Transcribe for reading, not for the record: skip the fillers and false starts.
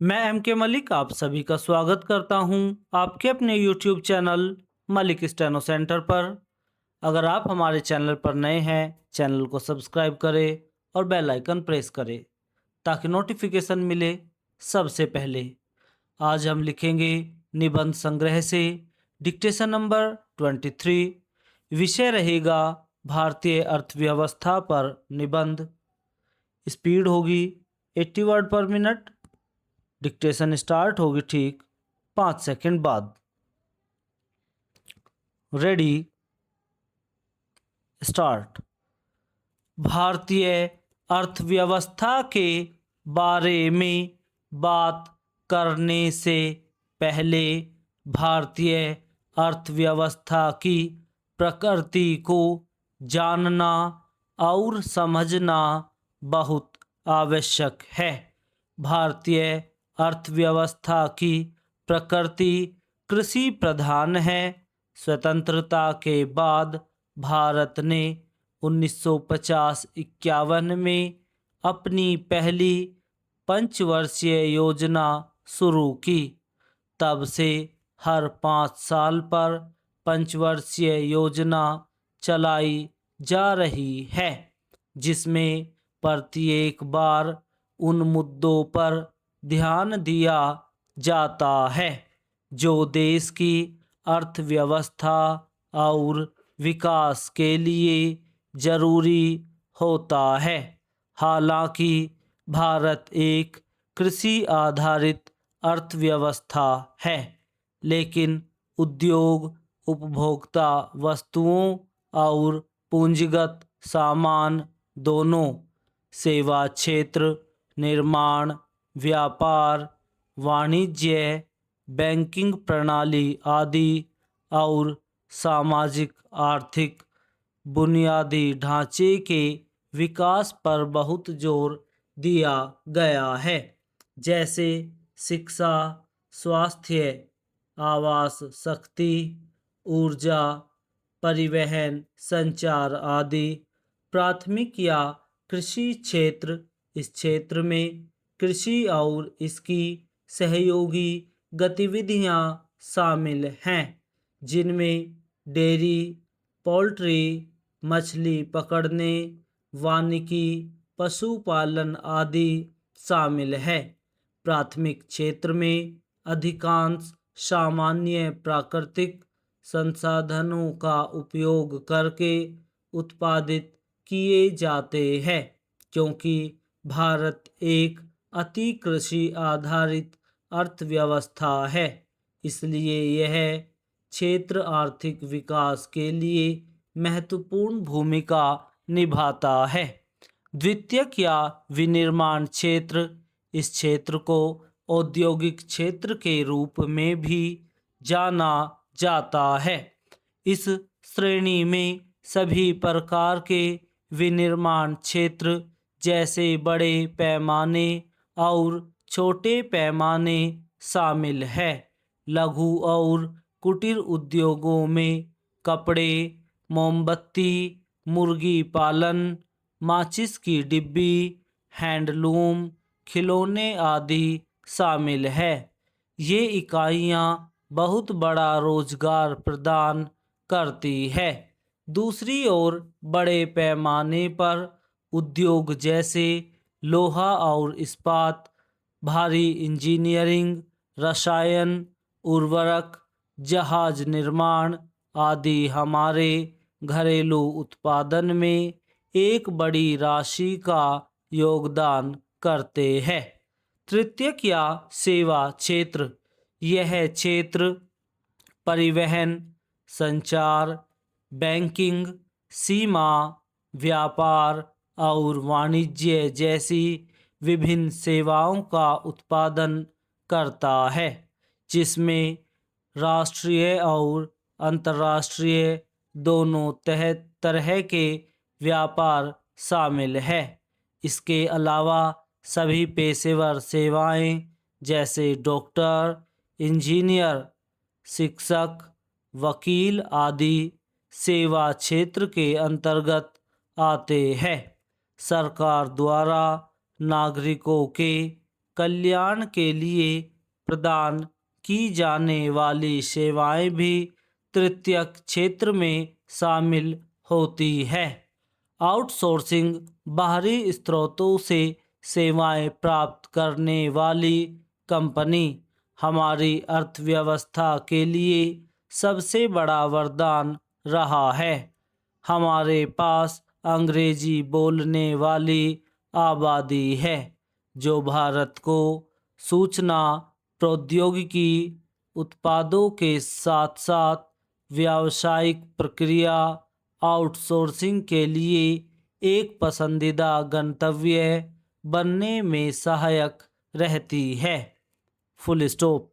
मैं एम के मलिक आप सभी का स्वागत करता हूं आपके अपने YouTube channel Malik steno centre पर। अगर आप हमारे चैनल पर नए हैं, चैनल को सब्सक्राइब करें और बेल आइकन प्रेस करें ताकि नोटिफिकेशन मिले सबसे पहले। आज हम लिखेंगे निबंध संग्रह से डिक्टेशन नंबर 23। विषय रहेगा भारतीय अर्थव्यवस्था पर निबंध। स्पीड होगी 80 वर्ड पर मिनट। डिक्टेशन स्टार्ट होगी ठीक 5 सेकंड बाद। Ready, start. भारतीय अर्थव्यवस्था के बारे में बात करने से पहले भारतीय अर्थव्यवस्था की प्रकृति को जानना और समझना बहुत आवश्यक है। भारतीय अर्थव्यवस्था की प्रकृति कृषि प्रधान है। स्वतंत्रता के बाद भारत ने 1950-51 में अपनी पहली पंचवर्षीय योजना शुरू की। तब से हर 5 साल पर पंचवर्षीय योजना चलाई जा रही है, जिसमें प्रत्येक बार उन मुद्दों पर ध्यान दिया जाता है जो देश की अर्थव्यवस्था और विकास के लिए जरूरी होता है। हालांकि भारत एक कृषि आधारित अर्थव्यवस्था है, लेकिन उद्योग, उपभोक्ता वस्तुओं और पूंजीगत सामान दोनों, सेवा क्षेत्र, निर्माण, व्यापार, वाणिज्य, बैंकिंग प्रणाली आदि और सामाजिक आर्थिक बुनियादी ढांचे के विकास पर बहुत जोर दिया गया है, जैसे शिक्षा, स्वास्थ्य, आवास, शक्ति, ऊर्जा, परिवहन, संचार आदि। प्राथमिक या कृषि क्षेत्र, इस क्षेत्र में कृषि और इसकी सहयोगी गतिविधियां शामिल हैं, जिनमें डेयरी, पोल्ट्री, मछली पकड़ने, वानिकी, पशुपालन आदि शामिल है। प्राथमिक क्षेत्र में अधिकांश सामान्य प्राकृतिक संसाधनों का उपयोग करके उत्पादित किए जाते हैं, क्योंकि भारत एक अति कृषि आधारित अर्थव्यवस्था है, इसलिए यह क्षेत्र आर्थिक विकास के लिए महत्वपूर्ण भूमिका निभाता है। द्वितीयक या विनिर्माण क्षेत्र, इस क्षेत्र को औद्योगिक क्षेत्र के रूप में भी जाना जाता है। इस श्रेणी में सभी प्रकार के विनिर्माण क्षेत्र, जैसे बड़े पैमाने और छोटे पैमाने शामिल है। लघु और कुटीर उद्योगों में कपड़े, मोमबत्ती, मुर्गी पालन, माचिस की डिब्बी, हैंडलूम, खिलौने आदि शामिल है। ये इकाइयाँ बहुत बड़ा रोजगार प्रदान करती है। दूसरी ओर बड़े पैमाने पर उद्योग जैसे लोहा और इस्पात, भारी इंजीनियरिंग, रसायन, उर्वरक, जहाज निर्माण आदि हमारे घरेलू उत्पादन में एक बड़ी राशि का योगदान करते हैं। तृतीयक या सेवा क्षेत्र, यह क्षेत्र परिवहन, संचार, बैंकिंग, सीमा, व्यापार और वाणिज्य जैसी विभिन्न सेवाओं का उत्पादन करता है, जिसमें राष्ट्रीय और अंतर्राष्ट्रीय दोनों तरह के व्यापार शामिल है। इसके अलावा सभी पेशेवर सेवाएं जैसे डॉक्टर, इंजीनियर, शिक्षक, वकील आदि सेवा क्षेत्र के अंतर्गत आते हैं। सरकार द्वारा नागरिकों के कल्याण के लिए प्रदान की जाने वाली सेवाएं भी तृतीयक क्षेत्र में शामिल होती है। आउटसोर्सिंग बाहरी स्रोतों से सेवाएं प्राप्त करने वाली कंपनी हमारी अर्थव्यवस्था के लिए सबसे बड़ा वरदान रहा है। हमारे पास अंग्रेजी बोलने वाली आबादी है जो भारत को सूचना प्रौद्योगिकी उत्पादों के साथ साथ व्यावसायिक प्रक्रिया आउटसोर्सिंग के लिए एक पसंदीदा गंतव्य बनने में सहायक रहती है। Full stop.